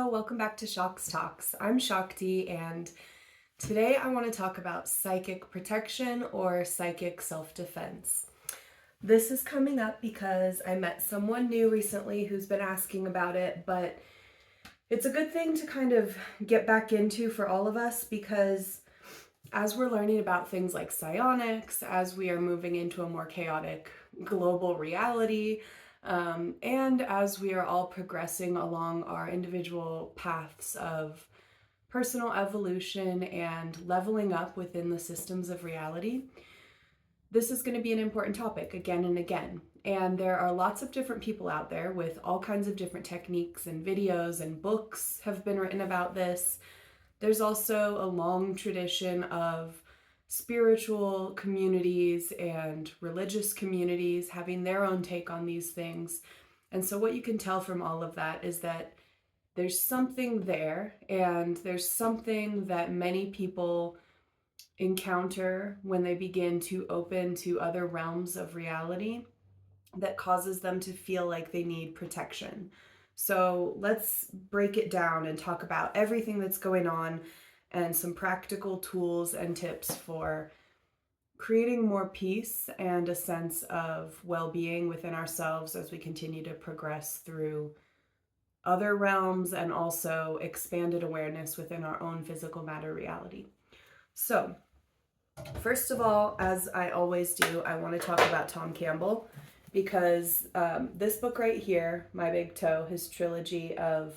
Hello, welcome back to Shock's Talks. I'm Shakti, and today I want to talk about psychic protection or psychic self-defense. This is coming up because I met someone new recently who's been asking about it, but it's a good thing to kind of get back into for all of us because as we're learning about things like psionics, as we are moving into a more chaotic global reality, and as we are all progressing along our individual paths of personal evolution and leveling up within the systems of reality, this is going to be an important topic again and again. And there are lots of different people out there with all kinds of different techniques, and videos and books have been written about this. There's also a long tradition of spiritual communities and religious communities having their own take on these things. And so what you can tell from all of that is that there's something there, and there's something that many people encounter when they begin to open to other realms of reality that causes them to feel like they need protection. So let's break it down and talk about everything that's going on and some practical tools and tips for creating more peace and a sense of well-being within ourselves as we continue to progress through other realms and also expanded awareness within our own physical matter reality. So, first of all, as I always do, I want to talk about Tom Campbell because this book right here, My Big Toe, his trilogy of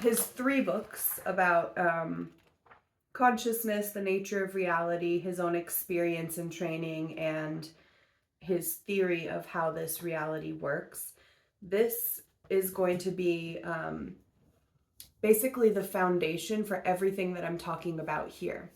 his 3 books about consciousness, the nature of reality, his own experience and training, and his theory of how this reality works. This is going to be basically the foundation for everything that I'm talking about here.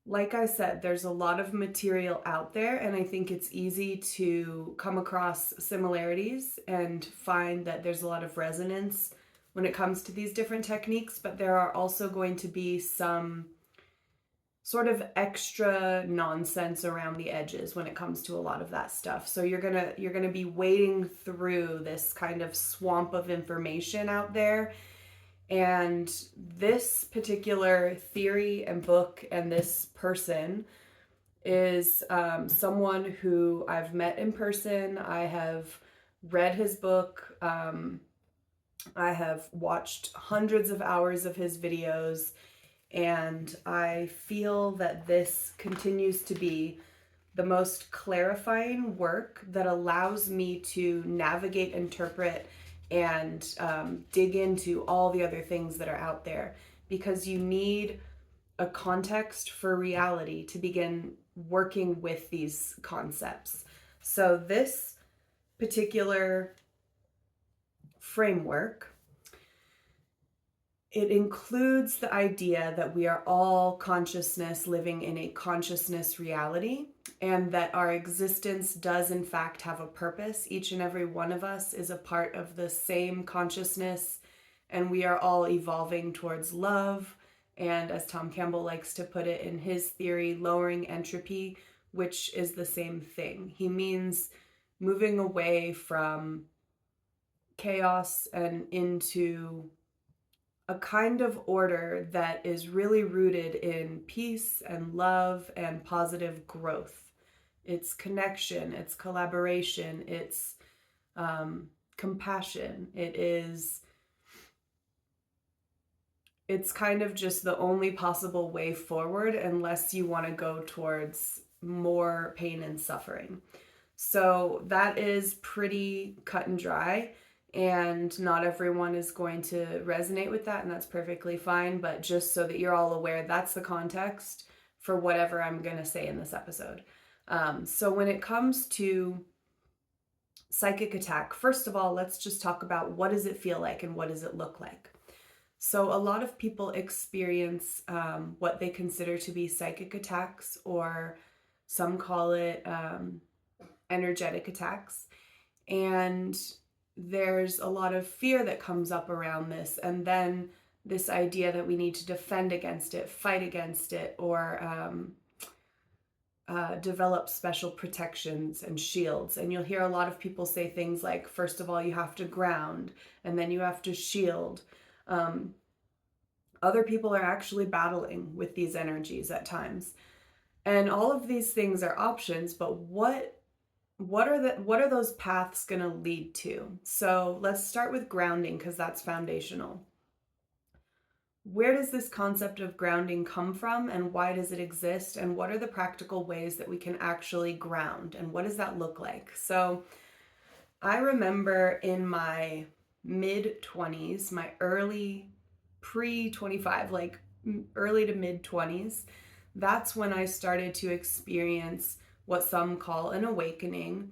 Like I said, there's a lot of material out there, and I think it's easy to come across similarities and find that there's a lot of resonance when it comes to these different techniques, but there are also going to be some sort of extra nonsense around the edges when it comes to a lot of that stuff. So you're gonna be wading through this kind of swamp of information out there. And this particular theory and book and this person is someone who I've met in person. I have read his book. I have watched hundreds of hours of his videos, and I feel that this continues to be the most clarifying work that allows me to navigate, interpret, and dig into all the other things that are out there, because you need a context for reality to begin working with these concepts. So this particular framework, it includes the idea that we are all consciousness living in a consciousness reality, and that our existence does in fact have a purpose. Each and every one of us is a part of the same consciousness, and we are all evolving towards love, and as Tom Campbell likes to put it in his theory, lowering entropy, which is the same thing. He means moving away from chaos and into a kind of order that is really rooted in peace and love and positive growth. It's connection, it's collaboration, it's compassion. It's kind of just the only possible way forward unless you want to go towards more pain and suffering. So that is pretty cut and dry. And not everyone is going to resonate with that, and that's perfectly fine. But just so that you're all aware, that's the context for whatever I'm going to say in this episode. So when it comes to psychic attack, first of all, let's just talk about what does it feel like and what does it look like. So a lot of people experience what they consider to be psychic attacks, or some call it energetic attacks. And there's a lot of fear that comes up around this, and then this idea that we need to defend against it, fight against it, or develop special protections and shields. And you'll hear a lot of people say things like, first of all, you have to ground, and then you have to shield. Other people are actually battling with these energies at times. And all of these things are options, but what are those paths going to lead to? So let's start with grounding, because that's foundational. Where does this concept of grounding come from, and why does it exist, and what are the practical ways that we can actually ground, and what does that look like? So I remember in my mid-20s, my early pre-25, like early to mid-20s, that's when I started to experience what some call an awakening.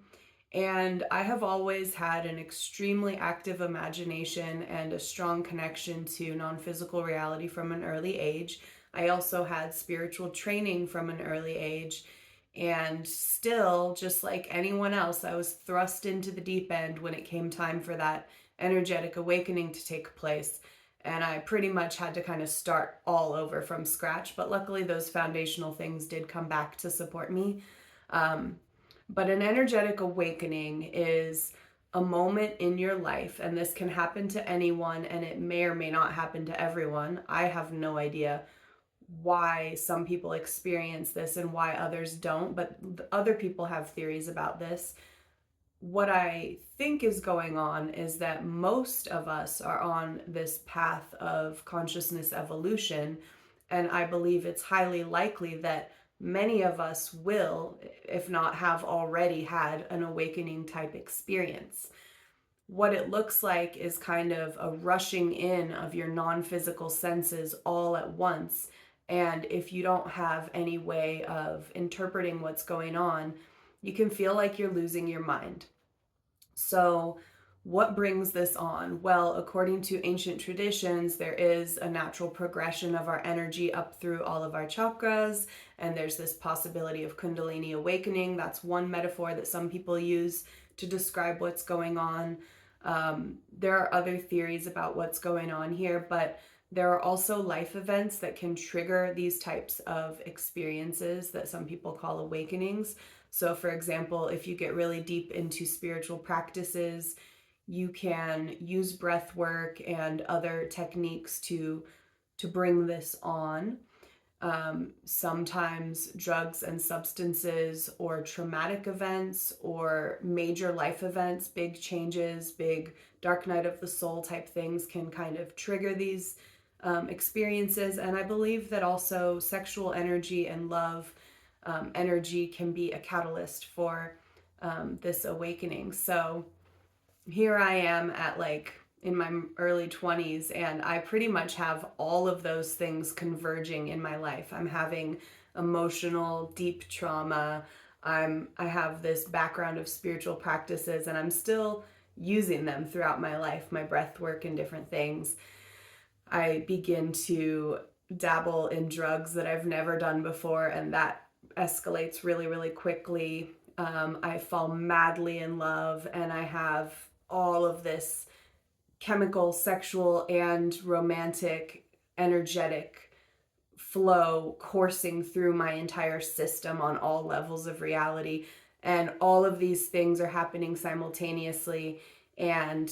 And I have always had an extremely active imagination and a strong connection to non-physical reality from an early age. I also had spiritual training from an early age. And still, just like anyone else, I was thrust into the deep end when it came time for that energetic awakening to take place. And I pretty much had to kind of start all over from scratch. But luckily, those foundational things did come back to support me. But an energetic awakening is a moment in your life, and this can happen to anyone, and it may or may not happen to everyone. I have no idea why some people experience this and why others don't, but other people have theories about this. What I think is going on is that most of us are on this path of consciousness evolution, and I believe it's highly likely that many of us will, if not have already had, an awakening type experience. What it looks like is kind of a rushing in of your non-physical senses all at once. And if you don't have any way of interpreting what's going on, you can feel like you're losing your mind. So what brings this on? Well, according to ancient traditions, there is a natural progression of our energy up through all of our chakras, and there's this possibility of Kundalini awakening. That's one metaphor that some people use to describe what's going on. There are other theories about what's going on here, but there are also life events that can trigger these types of experiences that some people call awakenings. So, for example, if you get really deep into spiritual practices, you can use breath work and other techniques to bring this on. Sometimes drugs and substances or traumatic events or major life events, big changes, big dark night of the soul type things can kind of trigger these experiences. And I believe that also sexual energy and love energy can be a catalyst for this awakening. So here I am at in my early 20s, and I pretty much have all of those things converging in my life. I'm having emotional, deep trauma. I have this background of spiritual practices, and I'm still using them throughout my life, my breath work and different things. I begin to dabble in drugs that I've never done before, and that escalates really, really quickly. I fall madly in love, and I have all of this chemical, sexual, and romantic, energetic flow coursing through my entire system on all levels of reality. And all of these things are happening simultaneously. And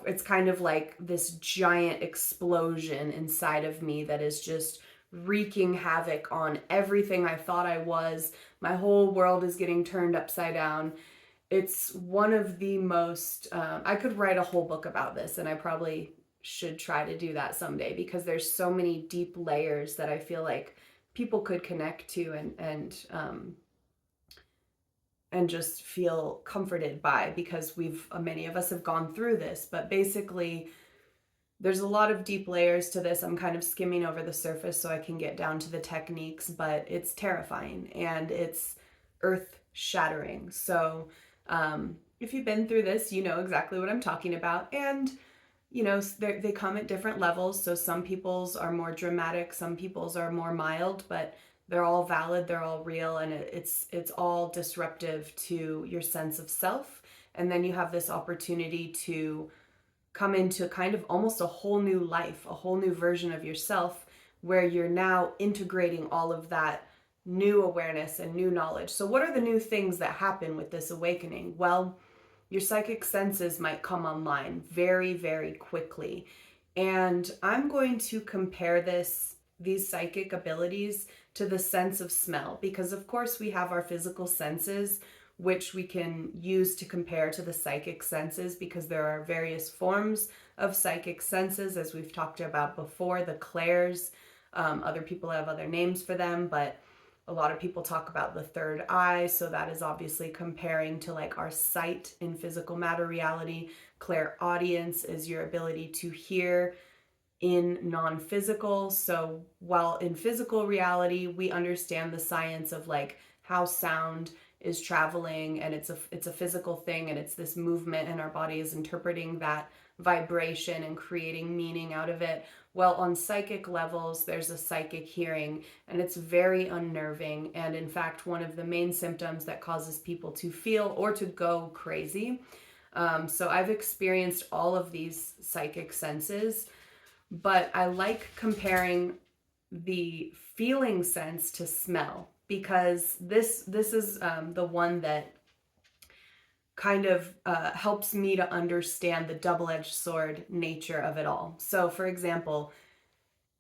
it's kind of like this giant explosion inside of me that is just wreaking havoc on everything I thought I was. My whole world is getting turned upside down. It's one of the most, I could write a whole book about this, and I probably should try to do that someday, because there's so many deep layers that I feel like people could connect to and just feel comforted by, because many of us have gone through this. But basically, there's a lot of deep layers to this. I'm kind of skimming over the surface so I can get down to the techniques, but it's terrifying and it's earth shattering. So if you've been through this, you know exactly what I'm talking about. And they come at different levels. So some people's are more dramatic, some people's are more mild, but they're all valid, they're all real, and it's all disruptive to your sense of self. And then you have this opportunity to come into kind of almost a whole new life, a whole new version of yourself, where you're now integrating all of that new awareness and new knowledge. So what are the new things that happen with this awakening? Well, your psychic senses might come online very, very quickly. And I'm going to compare these psychic abilities to the sense of smell, because of course we have our physical senses, which we can use to compare to the psychic senses, because there are various forms of psychic senses, as we've talked about before, the clairs. Other people have other names for them, but a lot of people talk about the third eye, so that is obviously comparing to like our sight in physical matter reality. Clairaudience is your ability to hear in non-physical. So while in physical reality, we understand the science of like how sound is traveling, and it's a physical thing, and it's this movement, and our body is interpreting that vibration and creating meaning out of it. Well, on psychic levels, there's a psychic hearing, and it's very unnerving. And in fact, one of the main symptoms that causes people to feel or to go crazy. So I've experienced all of these psychic senses, but I like comparing the feeling sense to smell, because this is the one that kind of helps me to understand the double-edged sword nature of it all. So for example,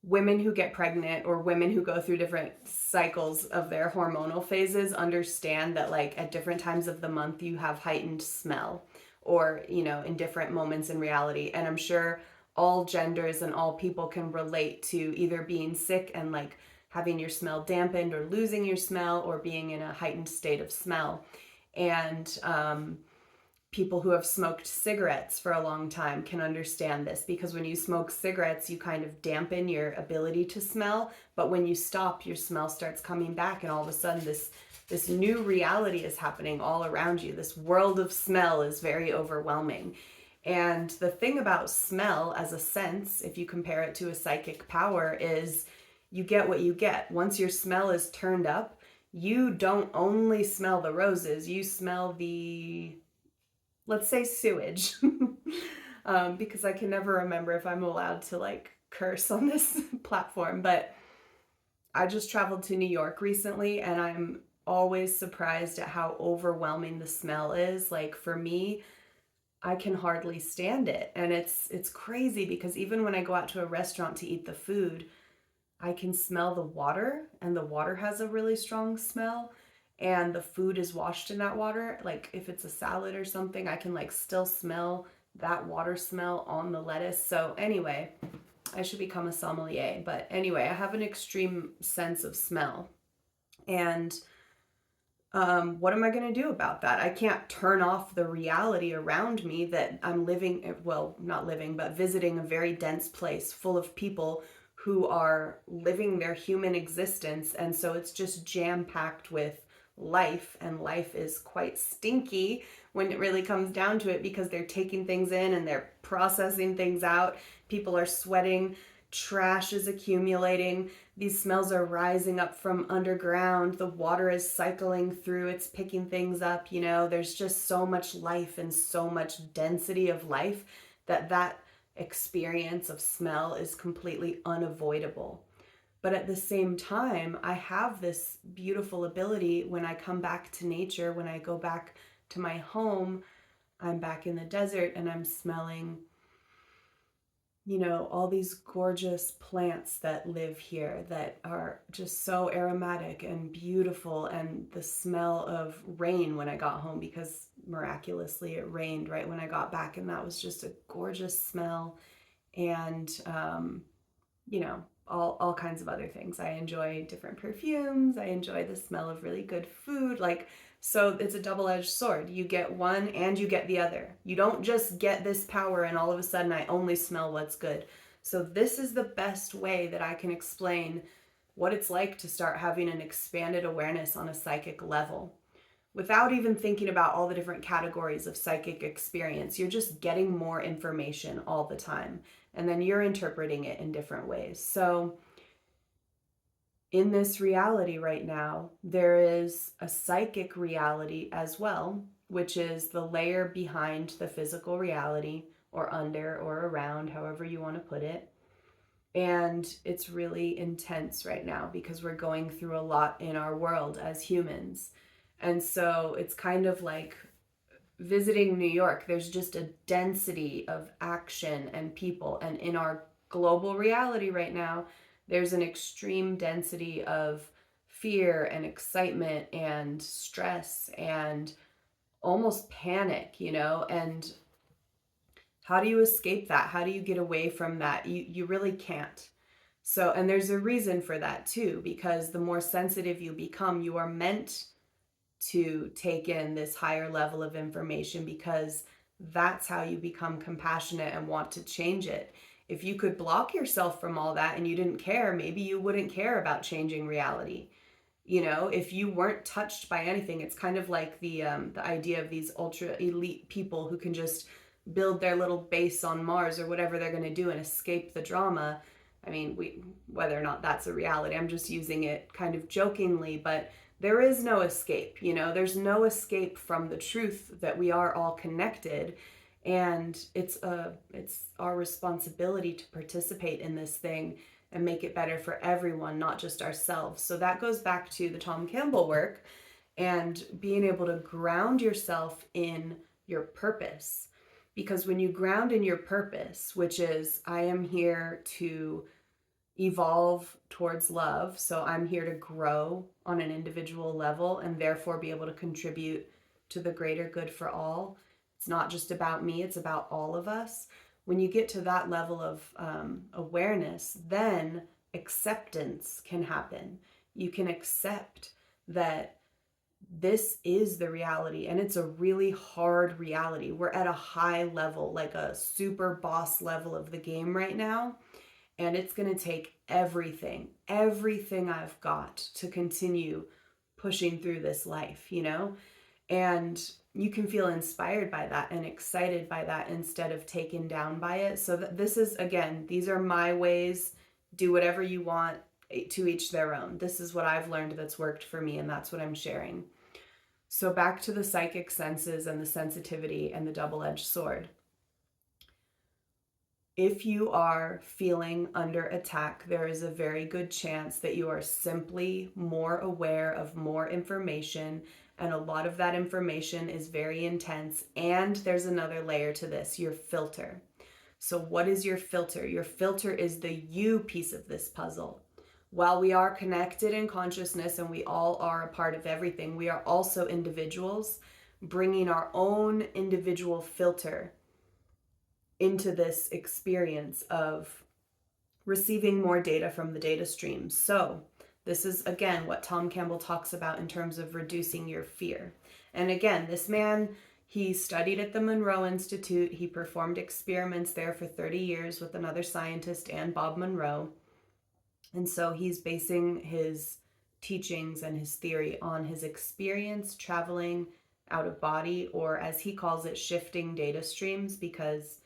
women who get pregnant or women who go through different cycles of their hormonal phases understand that like at different times of the month you have heightened smell, or in different moments in reality. And I'm sure all genders and all people can relate to either being sick and like having your smell dampened, or losing your smell, or being in a heightened state of smell. And people who have smoked cigarettes for a long time can understand this, because when you smoke cigarettes, you kind of dampen your ability to smell, but when you stop, your smell starts coming back, and all of a sudden this new reality is happening all around you. This world of smell is very overwhelming. And the thing about smell as a sense, if you compare it to a psychic power, is you get what you get. Once your smell is turned up, you don't only smell the roses, you smell the, let's say, sewage. Because I can never remember if I'm allowed to like curse on this platform, but I just traveled to New York recently, and I'm always surprised at how overwhelming the smell is. Like for me, I can hardly stand it. And it's crazy, because even when I go out to a restaurant to eat the food, I can smell the water, and the water has a really strong smell, and the food is washed in that water. Like if it's a salad or something, I can like still smell that water smell on the lettuce. So anyway, I should become a sommelier. But anyway, I have an extreme sense of smell. And what am I going to do about that? I can't turn off the reality around me that I'm living, well, not living, but visiting a very dense place full of people who are living their human existence. And so it's just jam-packed with life, and life is quite stinky when it really comes down to it, because they're taking things in and they're processing things out. People are sweating, trash is accumulating, these smells are rising up from underground, the water is cycling through, it's picking things up. There's just so much life and so much density of life that experience of smell is completely unavoidable. But at the same time, I have this beautiful ability when I come back to nature, when I go back to my home, I'm back in the desert and I'm smelling, all these gorgeous plants that live here that are just so aromatic and beautiful, and the smell of rain when I got home, because miraculously it rained right when I got back, and that was just a gorgeous smell. And, all kinds of other things. I enjoy different perfumes. I enjoy the smell of really good food. So it's a double-edged sword. You get one and you get the other. You don't just get this power and all of a sudden I only smell what's good. So this is the best way that I can explain what it's like to start having an expanded awareness on a psychic level, without even thinking about all the different categories of psychic experience. You're just getting more information all the time, and then you're interpreting it in different ways. So in this reality right now, there is a psychic reality as well, which is the layer behind the physical reality, or under or around, however you want to put it. And it's really intense right now because we're going through a lot in our world as humans. And so it's kind of like visiting New York. There's just a density of action and people. And in our global reality right now, there's an extreme density of fear and excitement and stress and almost panic, and how do you escape that? How do you get away from that? You really can't. So, and there's a reason for that too, because the more sensitive you become, you are meant to take in this higher level of information, because that's how you become compassionate and want to change it. If you could block yourself from all that and you didn't care, maybe you wouldn't care about changing reality. If you weren't touched by anything, it's kind of like the idea of these ultra elite people who can just build their little base on Mars or whatever they're going to do and escape the drama. I mean, whether or not that's a reality, I'm just using it kind of jokingly, but there is no escape. There's no escape from the truth that we are all connected, and it's our responsibility to participate in this thing and make it better for everyone, not just ourselves. So that goes back to the Tom Campbell work and being able to ground yourself in your purpose. Because when you ground in your purpose, which is, I am here to evolve towards love, so I'm here to grow on an individual level and therefore be able to contribute to the greater good for all. It's not just about me, it's about all of us. When you get to that level of awareness, then acceptance can happen. You can accept that this is the reality, and it's a really hard reality. We're at a high level, like a super boss level of the game right now, and it's going to take everything I've got to continue pushing through this life, and you can feel inspired by that and excited by that instead of taken down by it. So this is, again, these are my ways. Do whatever you want, to each their own. This is what I've learned that's worked for me, and that's what I'm sharing. So back to the psychic senses and the sensitivity and the double-edged sword. If you are feeling under attack, there is a very good chance that you are simply more aware of more information, and a lot of that information is very intense. And there's another layer to this, your filter. So what is your filter? Your filter is the you piece of this puzzle. While we are connected in consciousness and we all are a part of everything, we are also individuals bringing our own individual filter into this experience of receiving more data from the data stream. So this is, again, what Tom Campbell talks about in terms of reducing your fear. And again, this man, he studied at the Monroe Institute. He performed experiments there for 30 years with another scientist and Bob Monroe. And so he's basing his teachings and his theory on his experience traveling out of body, or as he calls it, shifting data streams, because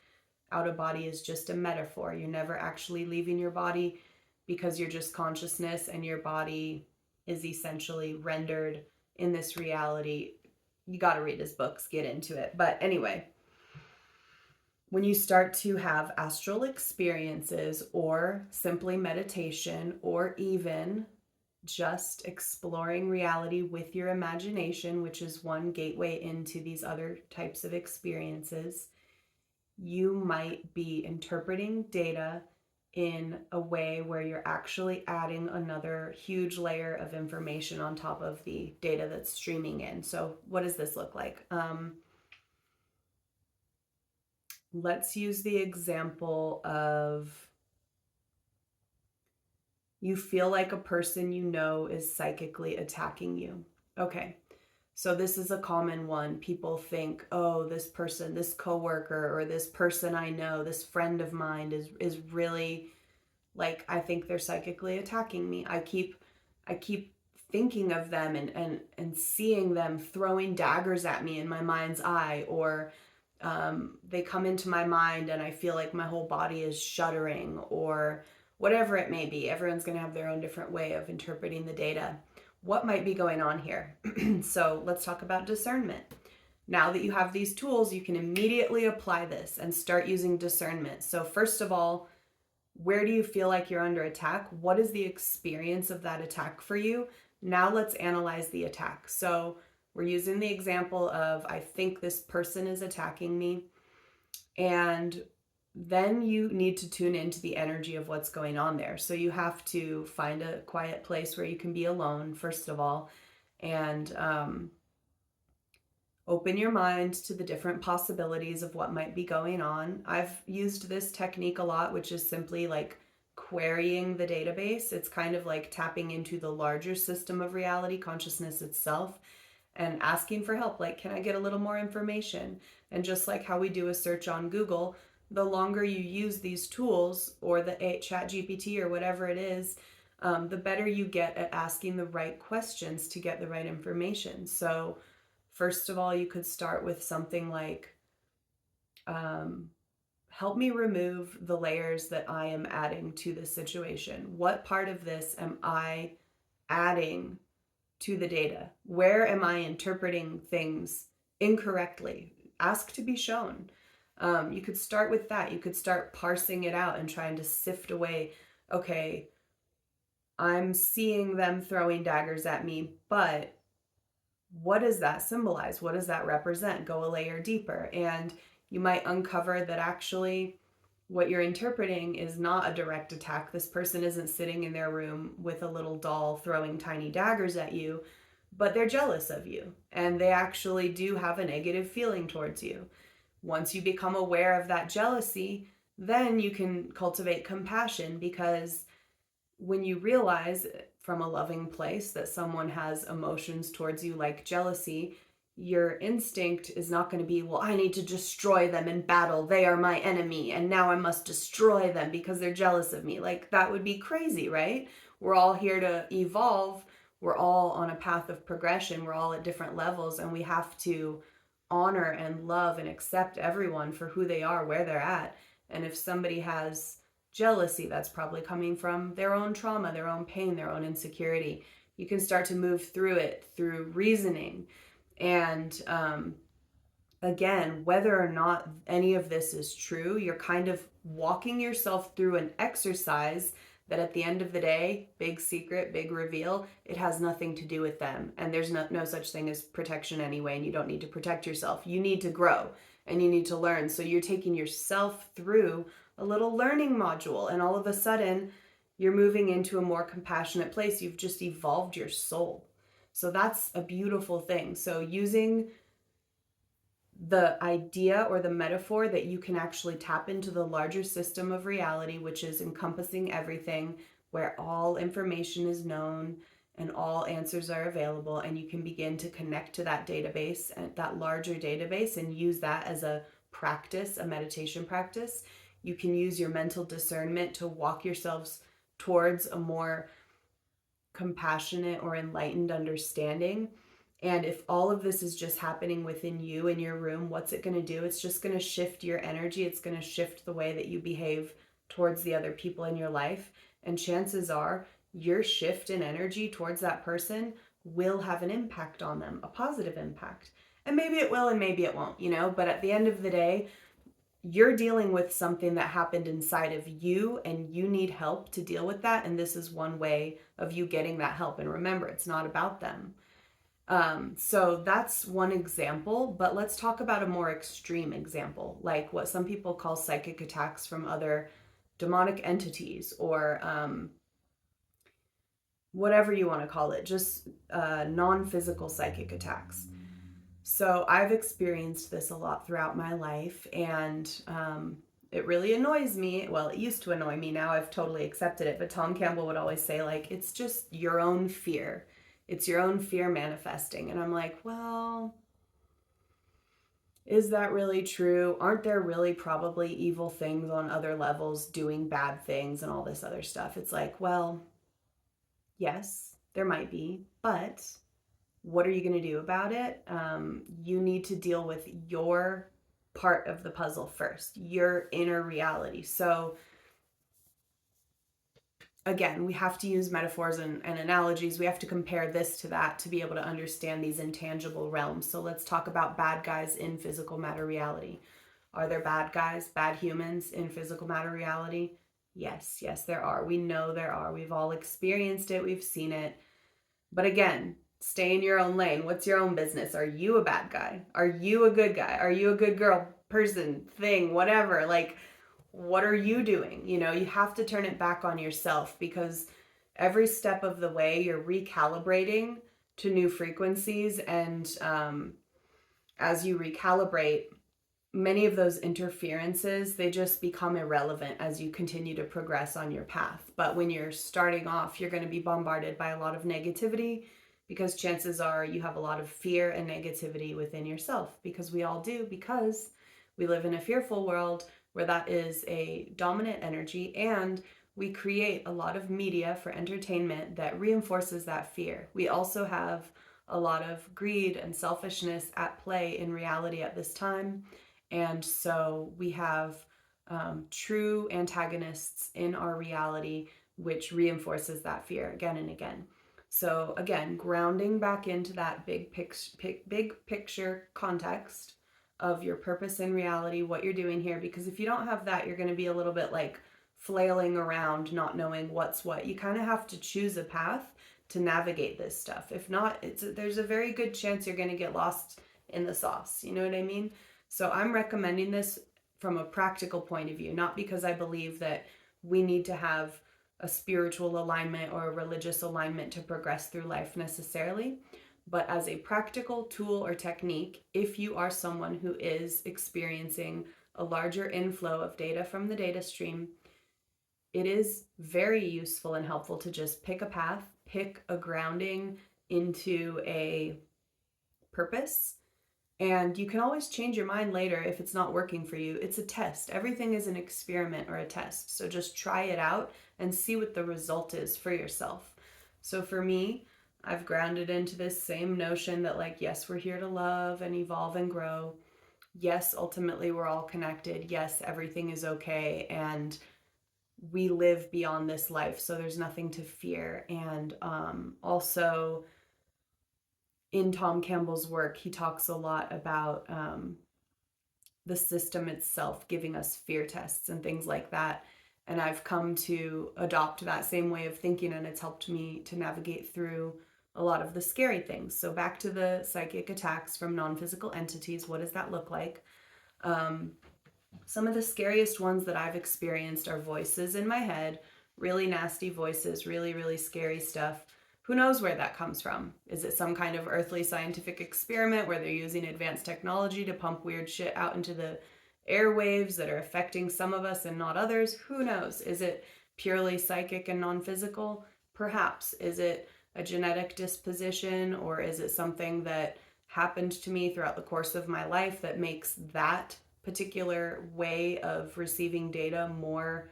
out of body is just a metaphor. You're never actually leaving your body, because you're just consciousness, and your body is essentially rendered in this reality. You got to read his books, get into it. But anyway, when you start to have astral experiences, or simply meditation, or even just exploring reality with your imagination, which is one gateway into these other types of experiences, you might be interpreting data in a way where you're actually adding another huge layer of information on top of the data that's streaming in. So what does this look like? Let's use the example of you feel like a person you know is psychically attacking you. Okay, so this is a common one. People think, oh, this person, this coworker, or this person I know, this friend of mine is really, like, I think they're psychically attacking me. I keep thinking of them and seeing them throwing daggers at me in my mind's eye, or they come into my mind and I feel like my whole body is shuddering, or whatever it may be. Everyone's going to have their own different way of interpreting the data. What might be going on here? So let's talk about discernment. Now that you have these tools, you can immediately apply this and start using discernment. So first of all, Where do you feel like you're under attack? What is the experience of that attack for you? Now let's analyze the attack. So we're using the example of, I think this person is attacking me. And then you need to tune into the energy of what's going on there. So you have to find a quiet place where you can be alone, first of all, and open your mind to the different possibilities of what might be going on. I've used this technique a lot, which is simply like querying the database. It's kind of like tapping into the larger system of reality, consciousness itself, and asking for help. Like, can I get a little more information? And just like how we do a search on Google, the longer you use these tools or the chat GPT or whatever it is, the better you get at asking the right questions to get the right information. So first of all, you could start with something like, help me remove the layers that I am adding to this situation. What part of this am I adding to the data? Where am I interpreting things incorrectly? Ask to be shown. You could start with that. You could start parsing it out and trying to sift away, okay, I'm seeing them throwing daggers at me, but what does that symbolize? What does that represent? Go a layer deeper. And you might uncover that actually what you're interpreting is not a direct attack. This person isn't sitting in their room with a little doll throwing tiny daggers at you, but they're jealous of you and they actually do have a negative feeling towards you. Once you become aware of that jealousy, then you can cultivate compassion, because when you realize from a loving place that someone has emotions towards you like jealousy, your instinct is not going to be, well, I need to destroy them in battle. They are my enemy, and now I must destroy them because they're jealous of me. Like, that would be crazy, right? We're all here to evolve. We're all on a path of progression. We're all at different levels, and we have to honor and love and accept everyone for who they are, where they're at. And if somebody has jealousy, that's probably coming from their own trauma, their own pain, their own insecurity. You can start to move through it through reasoning. And again, whether or not any of this is true, you're kind of walking yourself through an exercise that at the end of the day, big secret, big reveal, it has nothing to do with them. And there's no such thing as protection anyway, and you don't need to protect yourself. You need to grow and you need to learn. So you're taking yourself through a little learning module, and all of a sudden you're moving into a more compassionate place. You've just evolved your soul. So that's a beautiful thing. So using the idea or the metaphor that you can actually tap into the larger system of reality, which is encompassing everything, where all information is known and all answers are available, and you can begin to connect to that database and that larger database and use that as a practice, a meditation practice. You can use your mental discernment to walk yourselves towards a more compassionate or enlightened understanding. And if all of this is just happening within you in your room, what's it going to do? It's just going to shift your energy. It's going to shift the way that you behave towards the other people in your life. And chances are your shift in energy towards that person will have an impact on them, a positive impact. And maybe it will and maybe it won't, but at the end of the day, you're dealing with something that happened inside of you and you need help to deal with that. And this is one way of you getting that help. And remember, it's not about them. So that's one example, but let's talk about a more extreme example, like what some people call psychic attacks from other demonic entities, or whatever you want to call it, just non-physical psychic attacks. So I've experienced this a lot throughout my life, and it really annoys me. Well, it used to annoy me. Now I've totally accepted it. But Tom Campbell would always say, like, it's just your own fear. It's your own fear manifesting. And I'm like, well, is that really true? Aren't there really probably evil things on other levels doing bad things and all this other stuff? It's like, well, yes, there might be, but what are you going to do about it? You need to deal with your part of the puzzle first, your inner reality. So again, we have to use metaphors and analogies. We have to compare this to that to be able to understand these intangible realms. So let's talk about bad guys in physical matter reality. Are there bad guys, bad humans in physical matter reality? Yes, there are. We know there are. We've all experienced it. We've seen it. But again, stay in your own lane. What's your own business? Are you a bad guy? Are you a good guy? Are you a good girl, person, thing, whatever? Like, what are you doing? You have to turn it back on yourself, because every step of the way you're recalibrating to new frequencies. And as you recalibrate, many of those interferences, they just become irrelevant as you continue to progress on your path. But when you're starting off, you're going to be bombarded by a lot of negativity, because chances are you have a lot of fear and negativity within yourself, because we all do, because we live in a fearful world where that is a dominant energy, and we create a lot of media for entertainment that reinforces that fear. We also have a lot of greed and selfishness at play in reality at this time. And so we have true antagonists in our reality, which reinforces that fear again and again. So again, grounding back into that big picture context of your purpose in reality, what you're doing here. Because if you don't have that, you're going to be a little bit like flailing around, not knowing what's what. You kind of have to choose a path to navigate this stuff. If not, there's a very good chance you're going to get lost in the sauce. You know what I mean? So I'm recommending this from a practical point of view, not because I believe that we need to have a spiritual alignment or a religious alignment to progress through life necessarily, but as a practical tool or technique. If you are someone who is experiencing a larger inflow of data from the data stream, it is very useful and helpful to just pick a path, pick a grounding into a purpose. And you can always change your mind later if it's not working for you. It's a test. Everything is an experiment or a test. So just try it out and see what the result is for yourself. So for me, I've grounded into this same notion that, like, yes, we're here to love and evolve and grow. Yes, ultimately we're all connected. Yes, everything is okay. And we live beyond this life, so there's nothing to fear. And also, in Tom Campbell's work, he talks a lot about the system itself giving us fear tests and things like that. And I've come to adopt that same way of thinking, and it's helped me to navigate through a lot of the scary things. So back to the psychic attacks from non-physical entities, what does that look like? Some of the scariest ones that I've experienced are voices in my head, really nasty voices, really, really scary stuff. Who knows where that comes from? Is it some kind of earthly scientific experiment where they're using advanced technology to pump weird shit out into the airwaves that are affecting some of us and not others? Who knows? Is it purely psychic and non-physical? Perhaps. Is it a genetic disposition, or is it something that happened to me throughout the course of my life that makes that particular way of receiving data more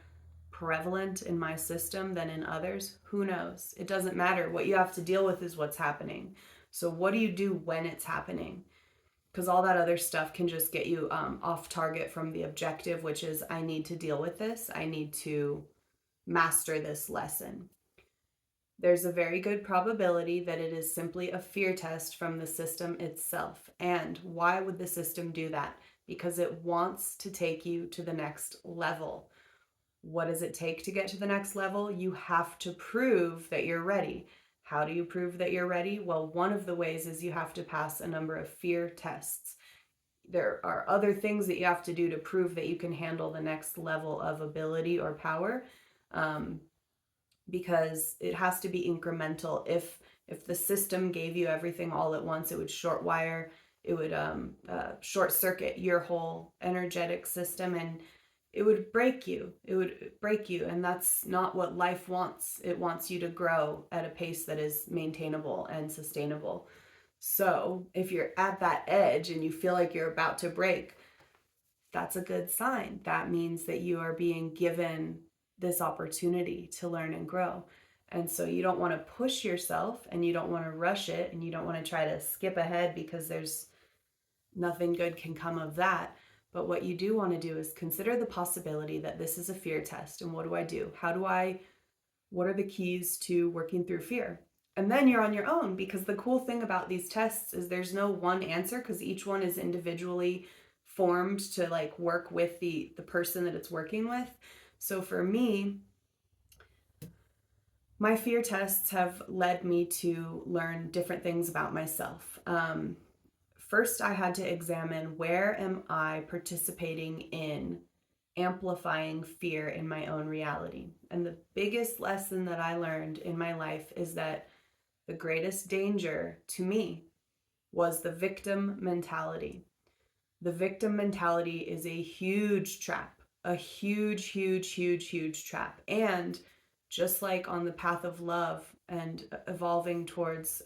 prevalent in my system than in others? Who knows? It doesn't matter. What you have to deal with is what's happening. So what do you do when it's happening? Because all that other stuff can just get you off target from the objective, which is, I need to deal with this. I need to master this lesson. There's a very good probability that it is simply a fear test from the system itself. And why would the system do that? Because it wants to take you to the next level. What does it take to get to the next level? You have to prove that you're ready. How do you prove that you're ready? Well, one of the ways is you have to pass a number of fear tests. There are other things that you have to do to prove that you can handle the next level of ability or power, because it has to be incremental. If the system gave you everything all at once, it would short wire, it would short circuit your whole energetic system, and it would break you. And that's not what life wants. It wants you to grow at a pace that is maintainable and sustainable. So if you're at that edge and you feel like you're about to break, that's a good sign. That means that you are being given this opportunity to learn and grow. And so you don't want to push yourself, and you don't want to rush it, and you don't want to try to skip ahead, because there's nothing good can come of that. But what you do want to do is consider the possibility that this is a fear test. And what do I do? What are the keys to working through fear? And then you're on your own, because the cool thing about these tests is there's no one answer, because each one is individually formed to like work with the person that it's working with. So for me, my fear tests have led me to learn different things about myself. First, I had to examine, where am I participating in amplifying fear in my own reality? And the biggest lesson that I learned in my life is that the greatest danger to me was the victim mentality. The victim mentality is a huge trap, a huge, huge, huge, huge trap. And just like on the path of love and evolving towards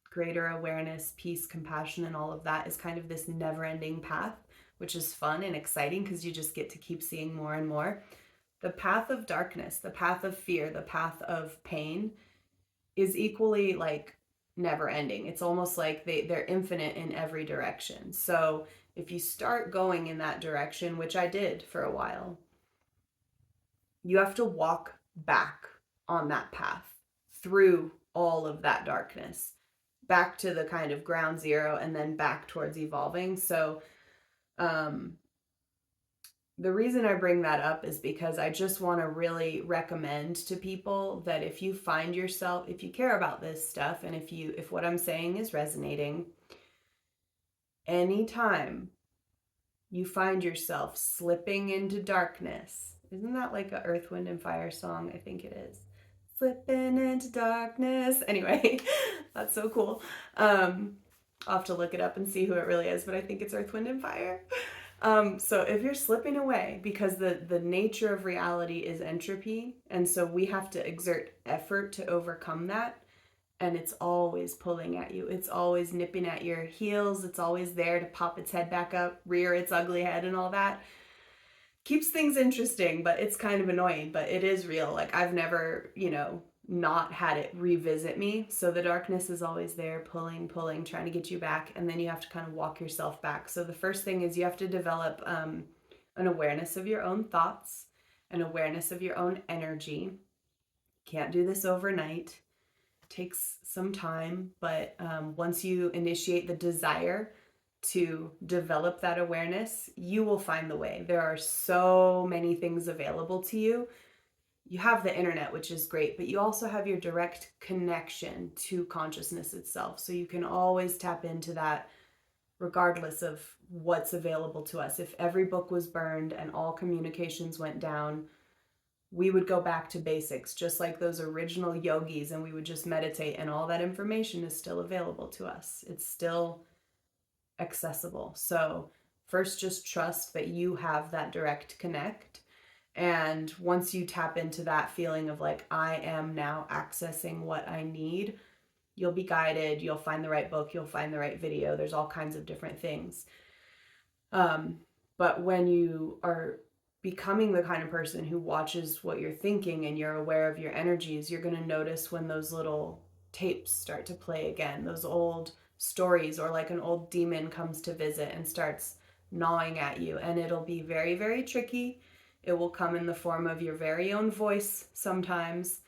greater awareness, peace, compassion, and all of that is kind of this never-ending path, which is fun and exciting because you just get to keep seeing more and more. The path of darkness, the path of fear, the path of pain is equally like never ending. It's almost like they're infinite in every direction. So if you start going in that direction, which I did for a while, you have to walk back on that path through all of that darkness, back to the kind of ground zero, and then back towards evolving. So the reason I bring that up is because I just want to really recommend to people that if you find yourself, if you care about this stuff, and if what I'm saying is resonating, anytime you find yourself slipping into darkness, isn't that like a Earth, Wind, and Fire song? I think it is. Slipping into darkness. Anyway, that's so cool. I'll have to look it up and see who it really is, but I think it's Earth, Wind, and Fire. So if you're slipping away, because the nature of reality is entropy, and so we have to exert effort to overcome that, and it's always pulling at you. It's always nipping at your heels. It's always there to pop its head back up, rear its ugly head and all that. Keeps things interesting, but it's kind of annoying, but it is real. Like I've never, not had it revisit me. So the darkness is always there, pulling, trying to get you back. And then you have to kind of walk yourself back. So the first thing is you have to develop an awareness of your own thoughts, an awareness of your own energy. Can't do this overnight. It takes some time, but once you initiate the desire to develop that awareness, you will find the way. There are so many things available to you. You have the internet, which is great, but you also have your direct connection to consciousness itself. So you can always tap into that regardless of what's available to us. If every book was burned and all communications went down, we would go back to basics, just like those original yogis, and we would just meditate, and all that information is still available to us. It's still accessible. So first, just trust that you have that direct connect. And once you tap into that feeling of like, I am now accessing what I need, you'll be guided, you'll find the right book, you'll find the right video. There's all kinds of different things. But when you are becoming the kind of person who watches what you're thinking and you're aware of your energies, you're going to notice when those little tapes start to play again, those old stories, or like an old demon comes to visit and starts gnawing at you. And it'll be very, very tricky. It will come in the form of your very own voice sometimes.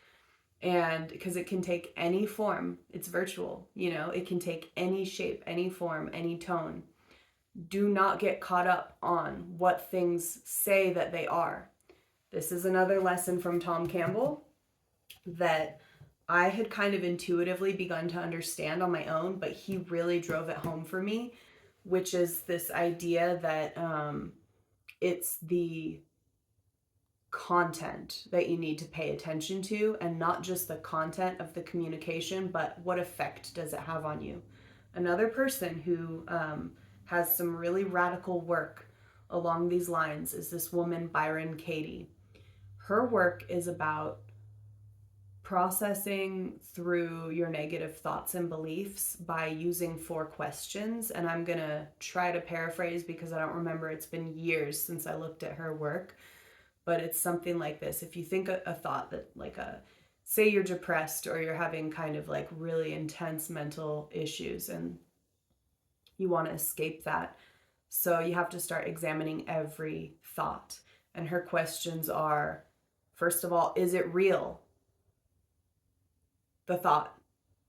And because it can take any form, it's virtual, it can take any shape, any form, any tone. Do not get caught up on what things say that they are. This is another lesson from Tom Campbell that I had kind of intuitively begun to understand on my own, but he really drove it home for me, which is this idea that it's the content that you need to pay attention to, and not just the content of the communication, but what effect does it have on you. Another person who has some really radical work along these lines is this woman, Byron Katie. Her work is about processing through your negative thoughts and beliefs by using 4 questions. And I'm going to try to paraphrase because I don't remember. It's been years since I looked at her work. But it's something like this. If you think a thought that say you're depressed or you're having kind of like really intense mental issues and you want to escape that. So you have to start examining every thought. And her questions are, first of all, is it real? The thought,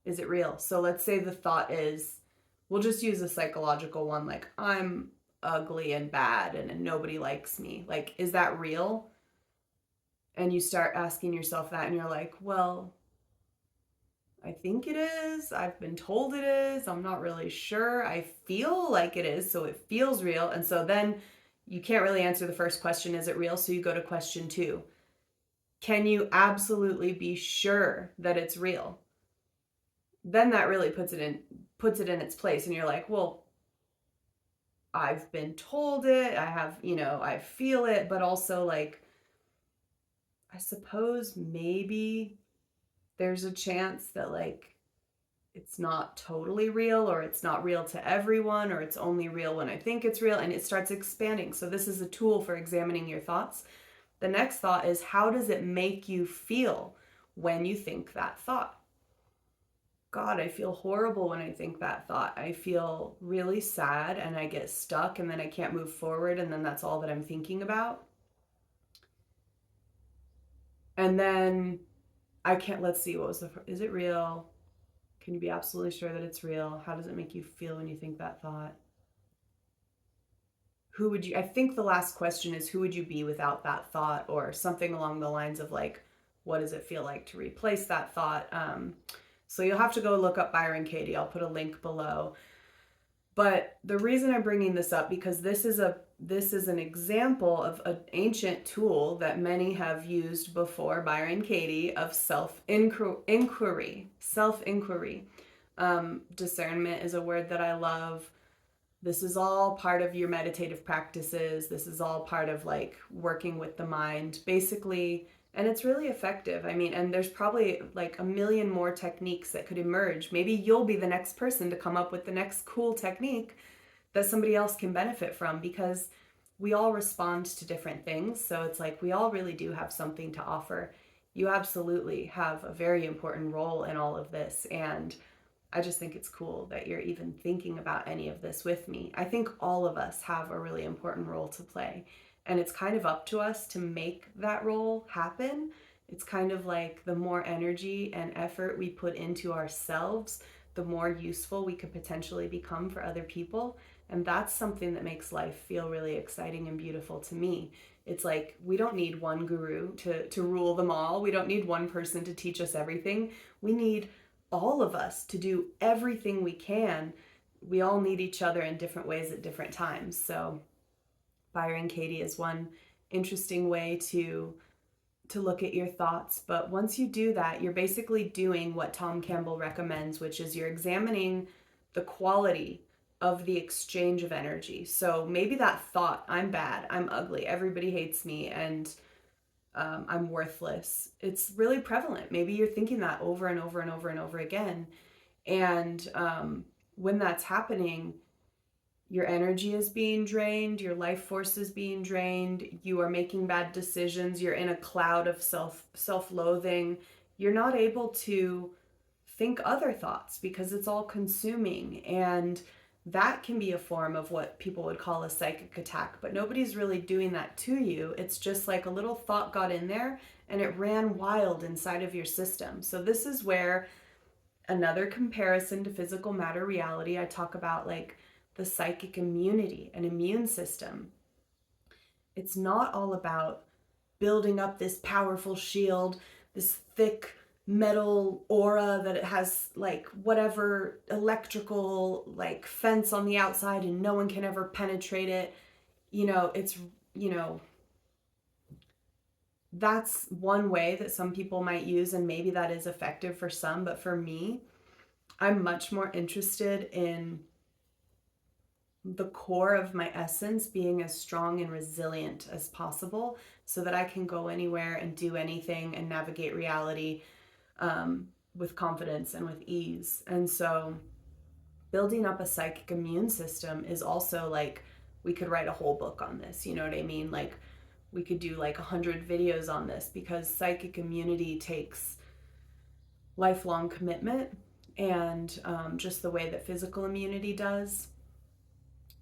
is it real? So let's say the thought is, we'll just use a psychological one, like I'm ugly and bad and nobody likes me. Like, is that real? And you start asking yourself that, and you're like, well, I think it is. I've been told it is. I'm not really sure. I feel like it is, so it feels real. And so then you can't really answer the first question, is it real? So you go to question 2. Can you absolutely be sure that it's real? Then that really puts it in its place, and you're like, well, I've been told it. I have, I feel it, but also like I suppose maybe there's a chance that like it's not totally real, or it's not real to everyone, or it's only real when I think it's real, and it starts expanding. So this is a tool for examining your thoughts. The next thought is, how does it make you feel when you think that thought? God, I feel horrible when I think that thought. I feel really sad and I get stuck and then I can't move forward, and then that's all that I'm thinking about. And then I can't, let's see, is it real? Can you be absolutely sure that it's real? How does it make you feel when you think that thought? I think the last question is, who would you be without that thought? Or something along the lines of like, what does it feel like to replace that thought? So you'll have to go look up Byron Katie. I'll put a link below. But the reason I'm bringing this up, because this is an example of an ancient tool that many have used before Byron Katie, of self-inquiry. Discernment is a word that I love. This is all part of your meditative practices. This is all part of like working with the mind, basically. And it's really effective. I mean, and there's probably like a million more techniques that could emerge. Maybe you'll be the next person to come up with the next cool technique that somebody else can benefit from, because we all respond to different things. So it's like we all really do have something to offer. You absolutely have a very important role in all of this. And I just think it's cool that you're even thinking about any of this with me. I think all of us have a really important role to play. And it's kind of up to us to make that role happen. It's kind of like the more energy and effort we put into ourselves, the more useful we could potentially become for other people. And that's something that makes life feel really exciting and beautiful to me. It's like we don't need one guru to rule them all. We don't need one person to teach us everything. We need all of us to do everything we can. We all need each other in different ways at different times. So Byron Katie is one interesting way to look at your thoughts. But once you do that, you're basically doing what Tom Campbell recommends, which is you're examining the quality of the exchange of energy. So maybe that thought, I'm bad, I'm ugly, everybody hates me, and I'm worthless, it's really prevalent. Maybe you're thinking that over and over and over and over again. And when that's happening, your energy is being drained, your life force is being drained, you are making bad decisions, you're in a cloud of self-loathing. You're not able to think other thoughts because it's all consuming. And that can be a form of what people would call a psychic attack, but nobody's really doing that to you. It's just like a little thought got in there and it ran wild inside of your system. So this is where another comparison to physical matter reality, I talk about like the psychic immunity, an immune system. It's not all about building up this powerful shield, this thick metal aura that it has like whatever electrical like fence on the outside and no one can ever penetrate it. It's, that's one way that some people might use, and maybe that is effective for some, but for me, I'm much more interested in the core of my essence being as strong and resilient as possible so that I can go anywhere and do anything and navigate reality with confidence and with ease. And so building up a psychic immune system is also like, we could write a whole book on this, you know what I mean? Like we could do like 100 videos on this, because psychic immunity takes lifelong commitment, and just the way that physical immunity does.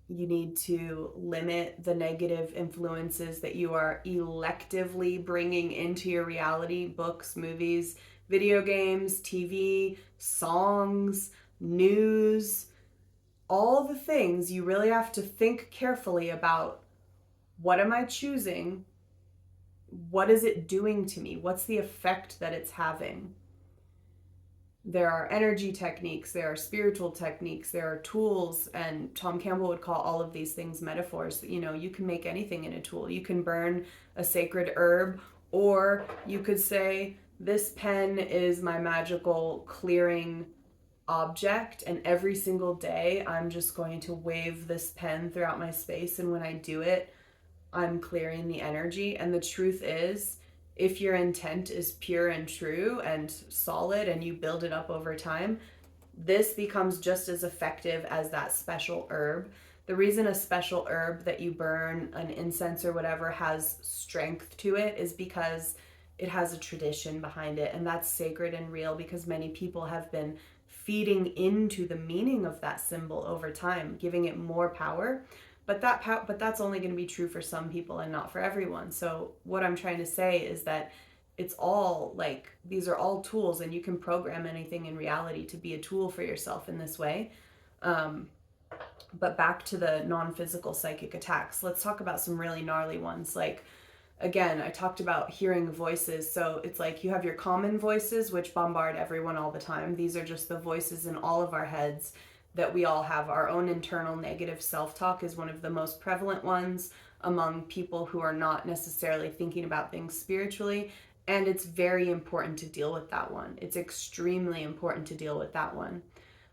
You need to limit the negative influences that you are electively bringing into your reality: books, movies, video games, TV, songs, news, all the things. You really have to think carefully about, what am I choosing? what is it doing to me? What's the effect that it's having? There are energy techniques, there are spiritual techniques, there are tools, and Tom Campbell would call all of these things metaphors. You know, you can make anything in a tool. You can burn a sacred herb, or you could say, this pen is my magical clearing object, and every single day I'm just going to wave this pen throughout my space, and when I do it, I'm clearing the energy. And the truth is, if your intent is pure and true and solid and you build it up over time, this becomes just as effective as that special herb. The reason a special herb that you burn, an incense or whatever, has strength to it is because it has a tradition behind it, and that's sacred and real because many people have been feeding into the meaning of that symbol over time, giving it more power. But that's only going to be true for some people and not for everyone. So what I'm trying to say is that it's all like, these are all tools, and you can program anything in reality to be a tool for yourself in this way. But back to the non-physical psychic attacks, let's talk about some really gnarly ones. Like, again, I talked about hearing voices. So it's like you have your common voices, which bombard everyone all the time. These are just the voices in all of our heads that we all have. Our own internal negative self-talk is one of the most prevalent ones among people who are not necessarily thinking about things spiritually. And it's very important to deal with that one. It's extremely important to deal with that one.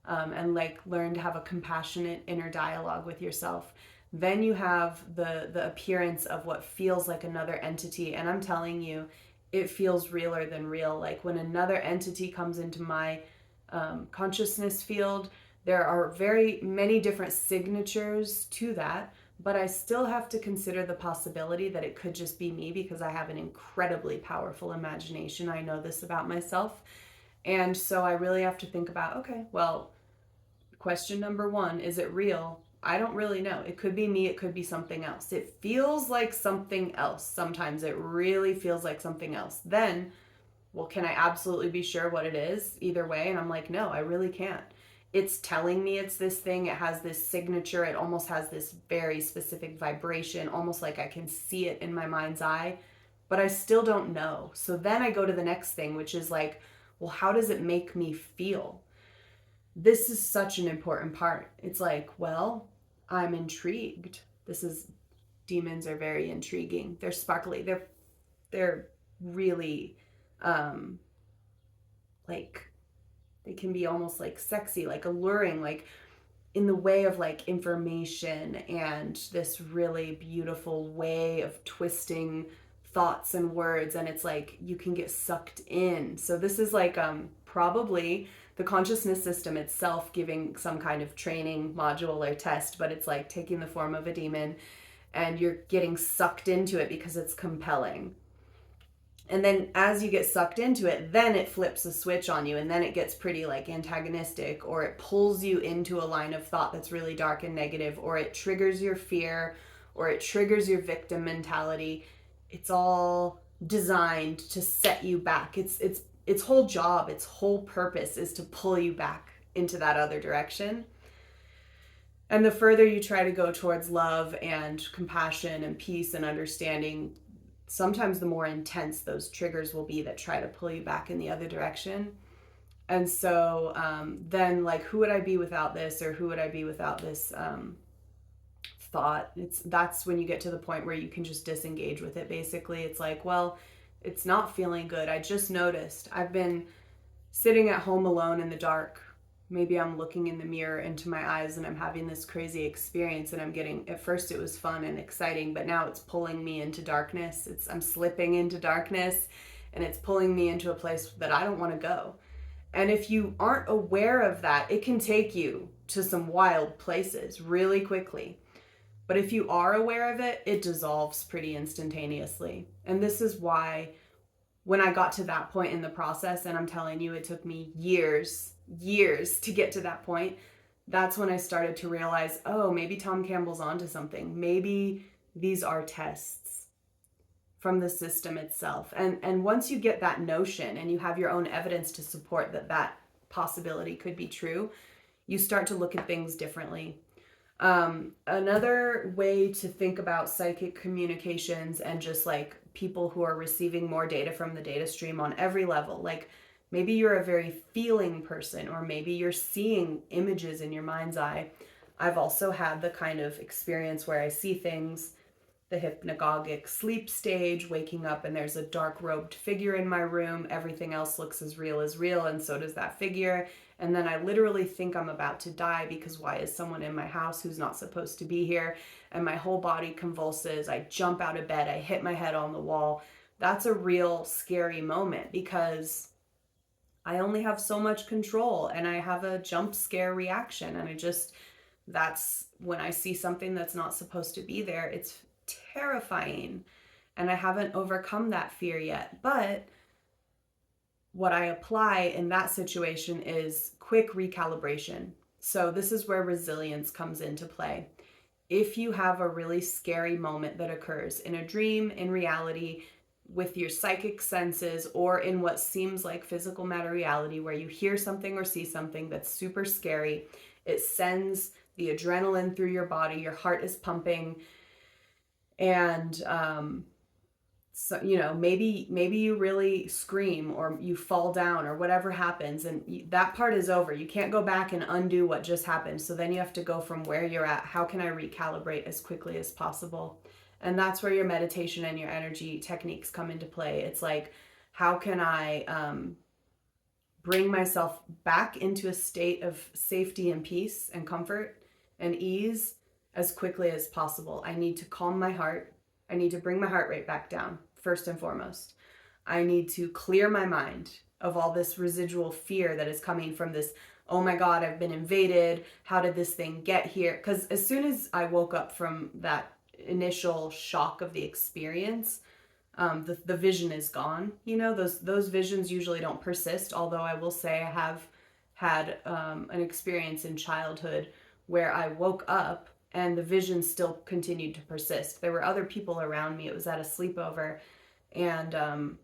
And like learn to have a compassionate inner dialogue with yourself. Then you have the appearance of what feels like another entity. And I'm telling you, it feels realer than real. Like when another entity comes into my consciousness field, there are very many different signatures to that, but I still have to consider the possibility that it could just be me because I have an incredibly powerful imagination. I know this about myself. And so I really have to think about, okay, well, question number one, is it real? I don't really know. It could be me. It could be something else. It feels like something else. Sometimes it really feels like something else. Then, well, can I absolutely be sure what it is either way? And I'm like, no, I really can't. It's telling me it's this thing. It has this signature. It almost has this very specific vibration, almost like I can see it in my mind's eye, but I still don't know. So then I go to the next thing, which is like, well, how does it make me feel? This is such an important part. It's like, well, I'm intrigued. Demons are very intriguing. They're sparkly. They're really, like, they can be almost like sexy, like alluring, like in the way of like information and this really beautiful way of twisting thoughts and words. And it's like, you can get sucked in. So this is like, probably the consciousness system itself giving some kind of training module or test, but it's like taking the form of a demon and you're getting sucked into it because it's compelling. And then as you get sucked into it, then it flips a switch on you, and then it gets pretty like antagonistic, or it pulls you into a line of thought that's really dark and negative, or it triggers your fear, or it triggers your victim mentality. It's all designed to set you back. Its whole job, its whole purpose is to pull you back into that other direction. And the further you try to go towards love and compassion and peace and understanding, sometimes the more intense those triggers will be that try to pull you back in the other direction. And so then like, who would I be without this? Or who would I be without this thought? That's when you get to the point where you can just disengage with it. Basically, it's like, well, it's not feeling good. I just noticed I've been sitting at home alone in the dark. Maybe I'm looking in the mirror into my eyes and I'm having this crazy experience, and I'm getting, at first it was fun and exciting, but now it's pulling me into darkness. I'm slipping into darkness, and it's pulling me into a place that I don't want to go. And if you aren't aware of that, it can take you to some wild places really quickly. But if you are aware of it, it dissolves pretty instantaneously. And this is why when I got to that point in the process, and I'm telling you, it took me years to get to that point, that's when I started to realize, oh, maybe Tom Campbell's onto something. Maybe these are tests from the system itself. And once you get that notion and you have your own evidence to support that possibility could be true, you start to look at things differently. Another way to think about psychic communications and just like people who are receiving more data from the data stream on every level, like maybe you're a very feeling person, or maybe you're seeing images in your mind's eye. I've also had the kind of experience where I see things, the hypnagogic sleep stage, waking up and there's a dark robed figure in my room. Everything else looks as real, and so does that figure. And then I literally think I'm about to die because why is someone in my house who's not supposed to be here? And my whole body convulses. I jump out of bed. I hit my head on the wall. That's a real scary moment because I only have so much control and I have a jump scare reaction. And that's when I see something that's not supposed to be there. It's terrifying. And I haven't overcome that fear yet. But what I apply in that situation is quick recalibration. So this is where resilience comes into play. If you have a really scary moment that occurs in a dream, in reality, with your psychic senses, or in what seems like physical matter reality, where you hear something or see something that's super scary, it sends the adrenaline through your body, your heart is pumping, and so, maybe you really scream or you fall down or whatever happens, and that part is over. You can't go back and undo what just happened. So then you have to go from where you're at. How can I recalibrate as quickly as possible? And that's where your meditation and your energy techniques come into play. It's like, how can I bring myself back into a state of safety and peace and comfort and ease as quickly as possible? I need to calm my heart. I need to bring my heart rate back down, first and foremost. I need to clear my mind of all this residual fear that is coming from this, oh my God, I've been invaded. How did this thing get here? Because as soon as I woke up from that initial shock of the experience, the vision is gone. Those visions usually don't persist, although I will say I have had an experience in childhood where I woke up and the vision still continued to persist. There were other people around me. It was at a sleepover, and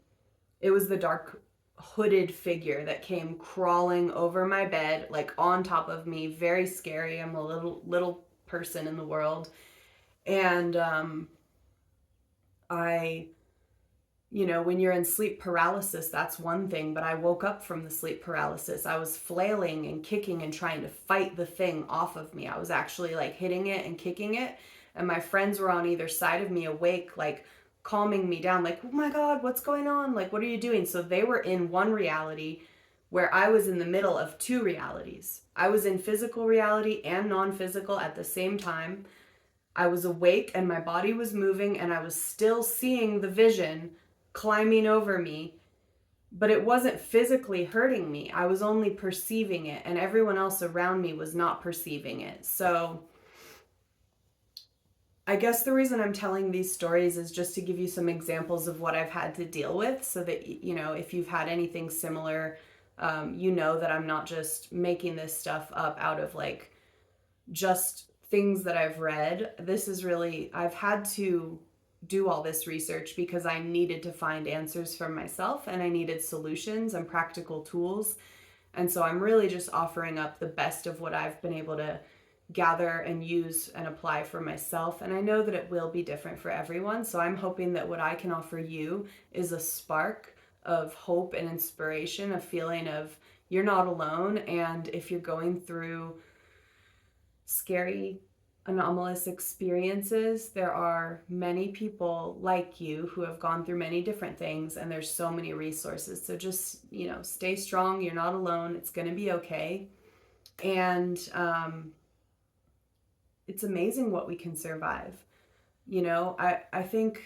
it was the dark hooded figure that came crawling over my bed, like on top of me. Very scary. I'm a little person in the world. And when you're in sleep paralysis, that's one thing, but I woke up from the sleep paralysis. I was flailing and kicking and trying to fight the thing off of me. I was actually like hitting it and kicking it, and my friends were on either side of me awake, like calming me down, like, oh my God, what's going on? Like, what are you doing? So they were in one reality where I was in the middle of two realities. I was in physical reality and non-physical at the same time. I was awake and my body was moving and I was still seeing the vision climbing over me, but it wasn't physically hurting me. I was only perceiving it, and everyone else around me was not perceiving it. So I guess the reason I'm telling these stories is just to give you some examples of what I've had to deal with, so that, if you've had anything similar, that I'm not just making this stuff up out of like just things that I've read. This is really, I've had to do all this research because I needed to find answers for myself, and I needed solutions and practical tools. And so I'm really just offering up the best of what I've been able to gather and use and apply for myself. And I know that it will be different for everyone. So I'm hoping that what I can offer you is a spark of hope and inspiration, a feeling of you're not alone. And if you're going through scary, anomalous experiences, there are many people like you who have gone through many different things, and there's so many resources. So just, stay strong. You're not alone. It's going to be okay. And it's amazing what we can survive. I think,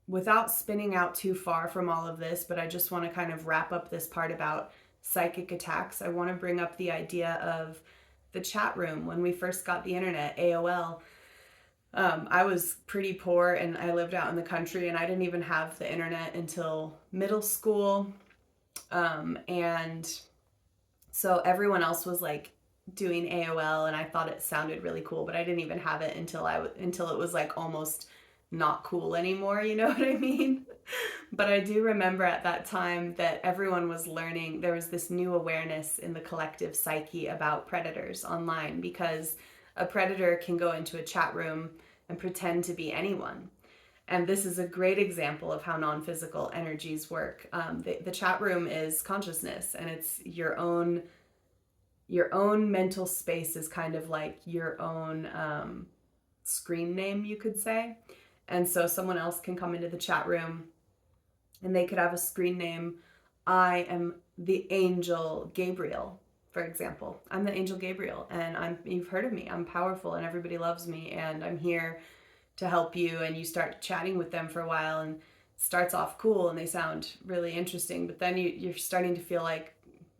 without spinning out too far from all of this, but I just want to kind of wrap up this part about psychic attacks. I want to bring up the idea of the chat room. When we first got the internet, AOL, I was pretty poor and I lived out in the country, and I didn't even have the internet until middle school. And so everyone else was like doing AOL, and I thought it sounded really cool, but I didn't even have it until it was like almost not cool anymore, you know what I mean? But I do remember at that time that everyone was learning. There was this new awareness in the collective psyche about predators online, because a predator can go into a chat room and pretend to be anyone. And this is a great example of how non-physical energies work. The chat room is consciousness, and it's your own mental space is kind of like your own screen name, you could say. And so someone else can come into the chat room and they could have a screen name. I am the angel Gabriel, for example. I'm the angel Gabriel, and you've heard of me. I'm powerful and everybody loves me, and I'm here to help you. And you start chatting with them for a while, and it starts off cool and they sound really interesting, but then you're starting to feel like,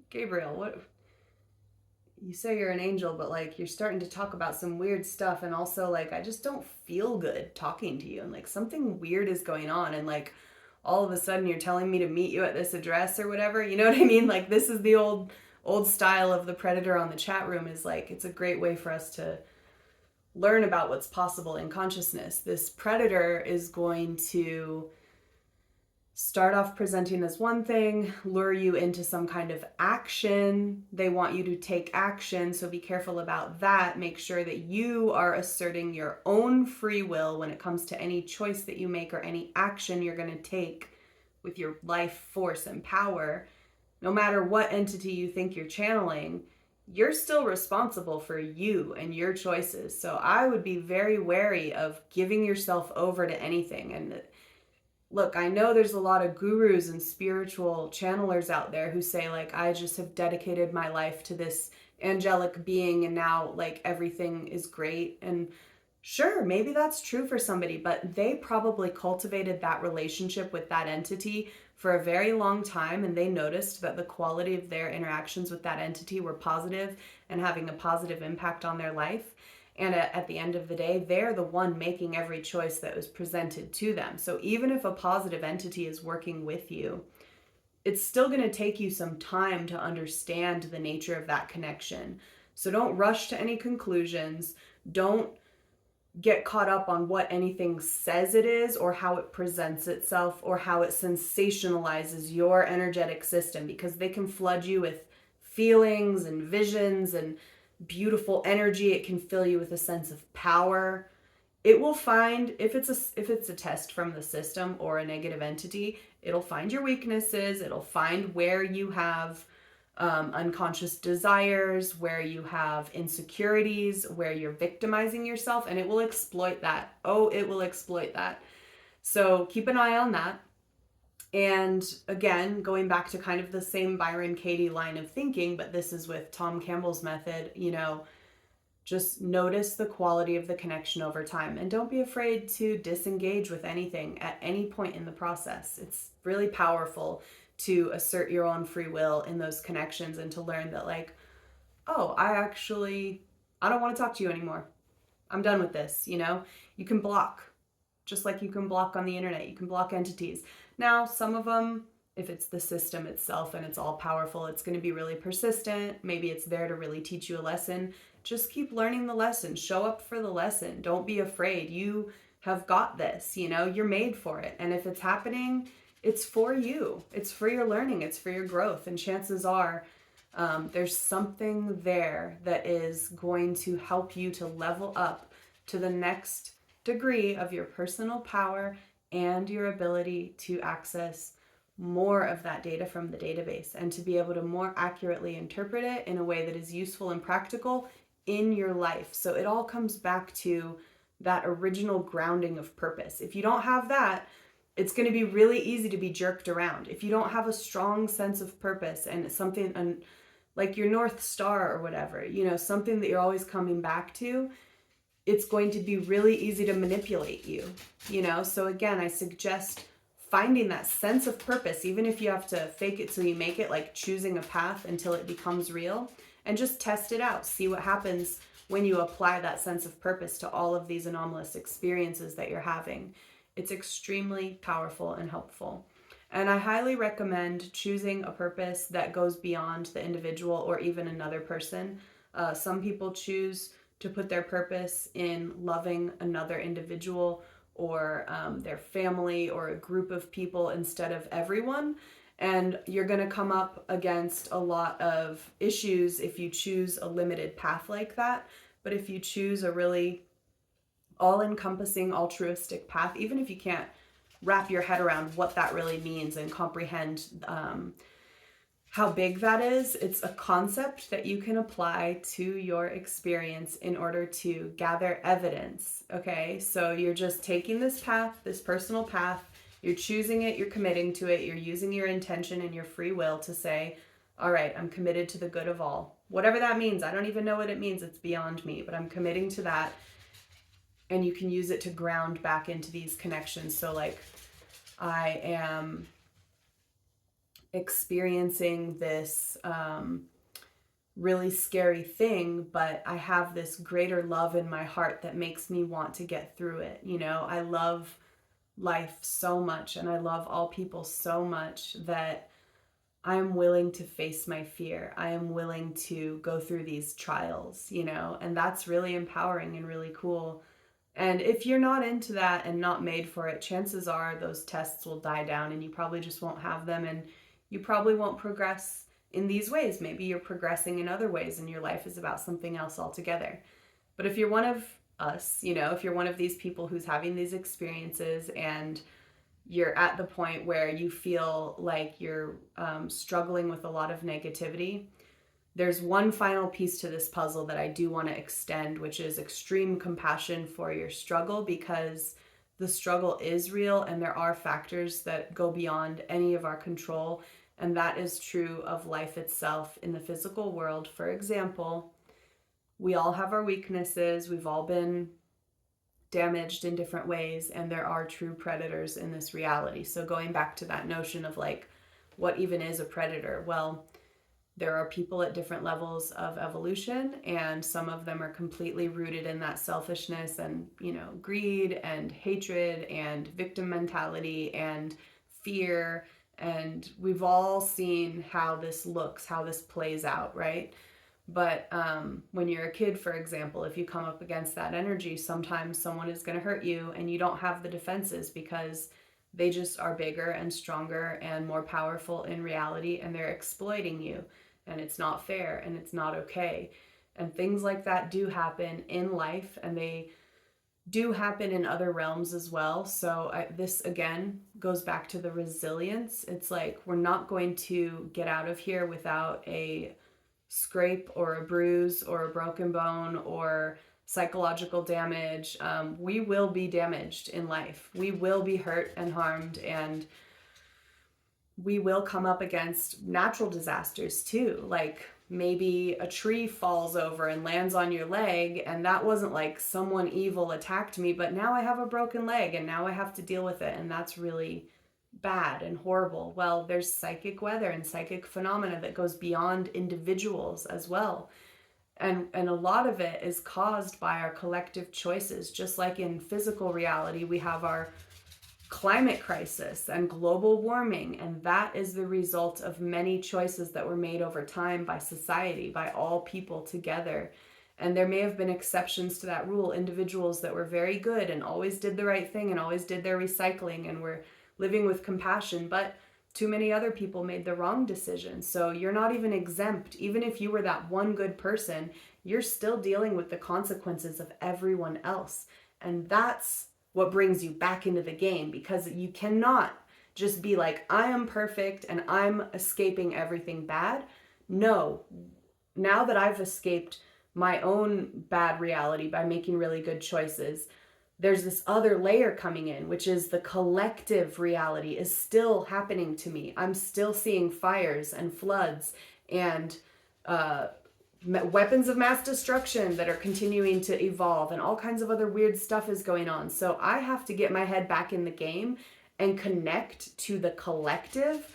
Gabriel, what? You say you're an angel, but like you're starting to talk about some weird stuff, and also like I just don't feel good talking to you, and like something weird is going on, and like all of a sudden you're telling me to meet you at this address or whatever, you know what I mean? Like this is the old style of the predator on the chat room. Is like, it's a great way for us to learn about what's possible in consciousness. This predator is going to start off presenting as one thing, lure you into some kind of action. They want you to take action, so be careful about that. Make sure that you are asserting your own free will when it comes to any choice that you make or any action you're going to take with your life force and power. No matter what entity you think you're channeling, you're still responsible for you and your choices. So I would be very wary of giving yourself over to anything. And look, I know there's a lot of gurus and spiritual channelers out there who say like, I just have dedicated my life to this angelic being and now like everything is great. And sure, maybe that's true for somebody, but they probably cultivated that relationship with that entity for a very long time, and they noticed that the quality of their interactions with that entity were positive and having a positive impact on their life. And at the end of the day, they're the one making every choice that was presented to them. So even if a positive entity is working with you, it's still going to take you some time to understand the nature of that connection. So don't rush to any conclusions. Don't get caught up on what anything says it is, or how it presents itself, or how it sensationalizes your energetic system, because they can flood you with feelings and visions and beautiful energy. It can fill you with a sense of power. It will find, if it's a test from the system or a negative entity, it'll find your weaknesses. It'll find where you have unconscious desires, where you have insecurities, where you're victimizing yourself, and it will exploit that. Oh, it will exploit that. So keep an eye on that. And again, going back to kind of the same Byron Katie line of thinking, but this is with Tom Campbell's method, just notice the quality of the connection over time, and don't be afraid to disengage with anything at any point in the process. It's really powerful to assert your own free will in those connections, and to learn that like, oh, I don't want to talk to you anymore. I'm done with this. You can block, just like you can block on the internet. You can block entities. Now, some of them, if it's the system itself and it's all powerful, it's going to be really persistent. Maybe it's there to really teach you a lesson. Just keep learning the lesson. Show up for the lesson. Don't be afraid. You have got this. You're made for it. And if it's happening, it's for you. It's for your learning. It's for your growth. And chances are there's something there that is going to help you to level up to the next degree of your personal power and your ability to access more of that data from the database, and to be able to more accurately interpret it in a way that is useful and practical in your life. So it all comes back to that original grounding of purpose. If you don't have that, it's going to be really easy to be jerked around. If you don't have a strong sense of purpose and something like your North Star or whatever, something that you're always coming back to, it's going to be really easy to manipulate you, So again, I suggest finding that sense of purpose, even if you have to fake it till you make it, like choosing a path until it becomes real, and just test it out. See what happens when you apply that sense of purpose to all of these anomalous experiences that you're having. It's extremely powerful and helpful. And I highly recommend choosing a purpose that goes beyond the individual or even another person. Some people choose to put their purpose in loving another individual or their family or a group of people instead of everyone. And you're going to come up against a lot of issues if you choose a limited path like that, But if you choose a really all-encompassing altruistic path, even if you can't wrap your head around what that really means and comprehend how big that is, it's a concept that you can apply to your experience in order to gather evidence, okay? So you're just taking this path, this personal path, you're choosing it, you're committing to it, you're using your intention and your free will to say, all right, I'm committed to the good of all. Whatever that means, I don't even know what it means, it's beyond me, but I'm committing to that. And you can use it to ground back into these connections. So like, I am experiencing this really scary thing, but I have this greater love in my heart that makes me want to get through it. You know, I love life so much and I love all people so much that I am willing to face my fear. I am willing to go through these trials, you know, and that's really empowering and really cool. And if you're not into that and not made for it, chances are those tests will die down and you probably just won't have them, and you probably won't progress in these ways. Maybe you're progressing in other ways and your life is about something else altogether. But if you're one of us, you know, if you're one of these people who's having these experiences and you're at the point where you feel like you're struggling with a lot of negativity, there's one final piece to this puzzle that I do want to extend, which is extreme compassion for your struggle, because the struggle is real and there are factors that go beyond any of our control. And that is true of life itself in the physical world. For example, we all have our weaknesses. We've all been damaged in different ways, and there are true predators in this reality. So going back to that notion of like, what even is a predator? Well, there are people at different levels of evolution, and some of them are completely rooted in that selfishness and, you know, greed and hatred and victim mentality and fear. And we've all seen how this looks, how this plays out, right? But when you're a kid, for example, if you come up against that energy, sometimes someone is going to hurt you and you don't have the defenses because they just are bigger and stronger and more powerful in reality, and they're exploiting you, and it's not fair and it's not okay. And things like that do happen in life, and they do happen in other realms as well. So this again goes back to the resilience. It's like, we're not going to get out of here without a scrape or a bruise or a broken bone or psychological damage. We will be damaged in life. We will be hurt and harmed, and we will come up against natural disasters too. Like maybe a tree falls over and lands on your leg, and that wasn't like someone evil attacked me, but now I have a broken leg and now I have to deal with it, and that's really bad and horrible. Well, there's psychic weather and psychic phenomena that goes beyond individuals as well. And a lot of it is caused by our collective choices. Just like in physical reality, we have our climate crisis and global warming, and that is the result of many choices that were made over time by society, by all people together. And there may have been exceptions to that rule, individuals that were very good and always did the right thing and always did their recycling and were living with compassion, but too many other people made the wrong decision. So you're not even exempt. Even if you were that one good person, you're still dealing with the consequences of everyone else. And that's what brings you back into the game, because you cannot just be like, I am perfect and I'm escaping everything bad. No, now that I've escaped my own bad reality by making really good choices, there's this other layer coming in, which is the collective reality is still happening to me. I'm still seeing fires and floods and weapons of mass destruction that are continuing to evolve, and all kinds of other weird stuff is going on. So I have to get my head back in the game and connect to the collective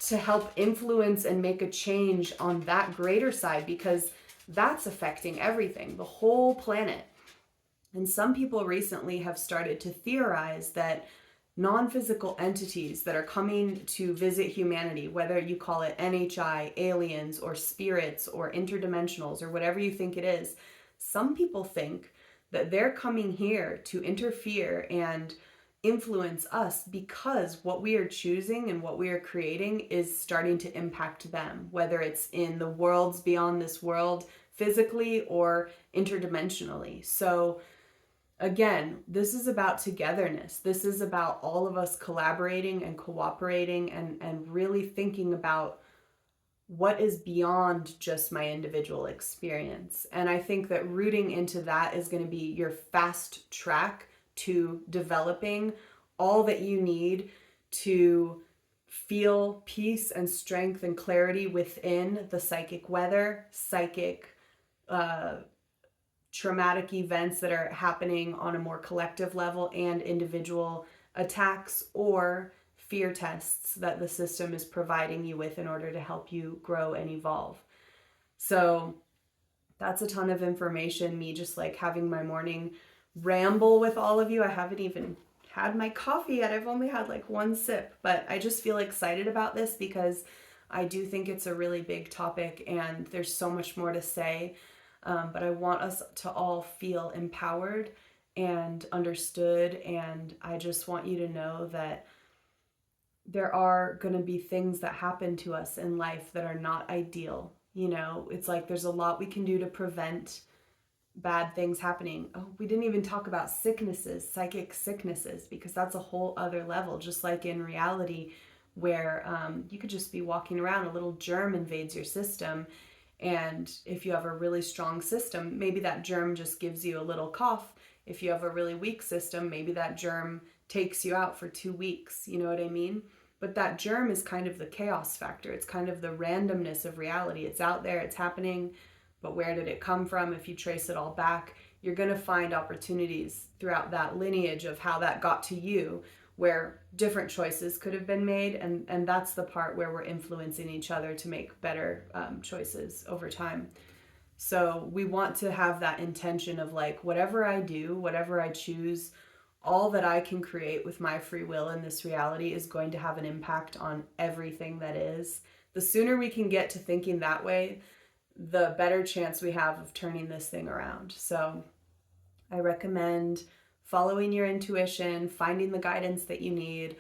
to help influence and make a change on that greater side, because that's affecting everything, the whole planet. And some people recently have started to theorize that non-physical entities that are coming to visit humanity, whether you call it NHI, aliens, or spirits, or interdimensionals, or whatever you think it is, some people think that they're coming here to interfere and influence us because what we are choosing and what we are creating is starting to impact them, whether it's in the worlds beyond this world, physically or interdimensionally. So again, this is about togetherness. This is about all of us collaborating and cooperating and really thinking about what is beyond just my individual experience. And I think that rooting into that is going to be your fast track to developing all that you need to feel peace and strength and clarity within the psychic weather, psychic traumatic events that are happening on a more collective level, and individual attacks or fear tests that the system is providing you with in order to help you grow and evolve. So that's a ton of information, me just like having my morning ramble with all of you. I haven't even had my coffee yet. I've only had like one sip, but I just feel excited about this because I do think it's a really big topic and there's so much more to say. But I want us to all feel empowered and understood. And I just want you to know that there are going to be things that happen to us in life that are not ideal. You know, it's like there's a lot we can do to prevent bad things happening. Oh, we didn't even talk about sicknesses, psychic sicknesses, because that's a whole other level. Just like in reality, where you could just be walking around, a little germ invades your system. And if you have a really strong system, maybe that germ just gives you a little cough. If you have a really weak system, maybe that germ takes you out for 2 weeks. You know what I mean? But that germ is kind of the chaos factor. It's kind of the randomness of reality. It's out there, it's happening, but where did it come from? If you trace it all back, you're going to find opportunities throughout that lineage of how that got to you, where different choices could have been made. And that's the part where we're influencing each other to make better choices over time. So we want to have that intention of like, whatever I do, whatever I choose, all that I can create with my free will in this reality is going to have an impact on everything that is. The sooner we can get to thinking that way, the better chance we have of turning this thing around. So I recommend following your intuition, finding the guidance that you need,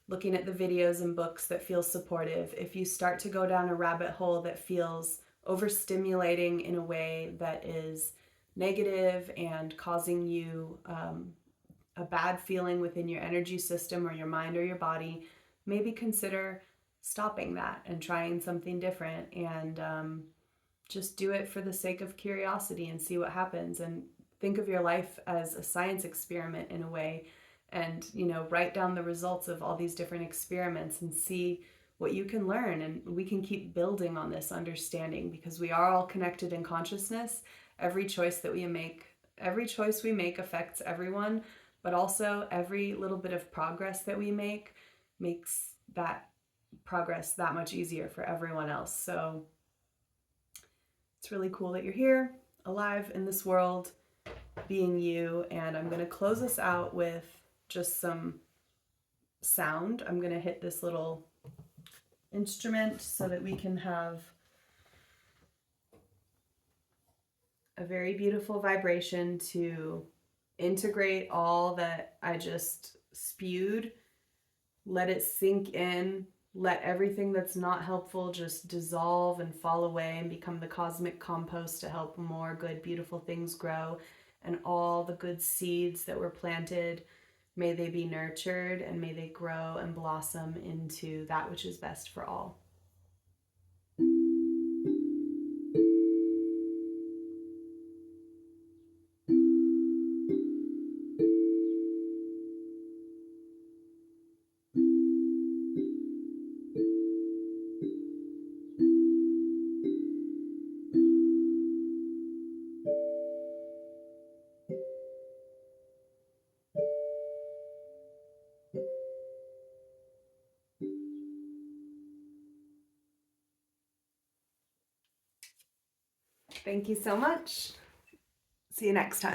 looking at the videos and books that feel supportive. If you start to go down a rabbit hole that feels overstimulating in a way that is negative and causing you a bad feeling within your energy system or your mind or your body, maybe consider stopping that and trying something different, and just do it for the sake of curiosity and see what happens. And think of your life as a science experiment in a way, and write down the results of all these different experiments and see what you can learn. And we can keep building on this understanding because we are all connected in consciousness. Every choice we make affects everyone, but also every little bit of progress that we make makes that progress that much easier for everyone else. So it's really cool that you're here, alive in this world, being you. And I'm going to close us out with just some sound. I'm going to hit this little instrument so that we can have a very beautiful vibration to integrate all that I just spewed. Let it sink in. Let everything that's not helpful just dissolve and fall away and become the cosmic compost to help more good, beautiful things grow. And all the good seeds that were planted, may they be nurtured and may they grow and blossom into that which is best for all. Thank you so much. See you next time.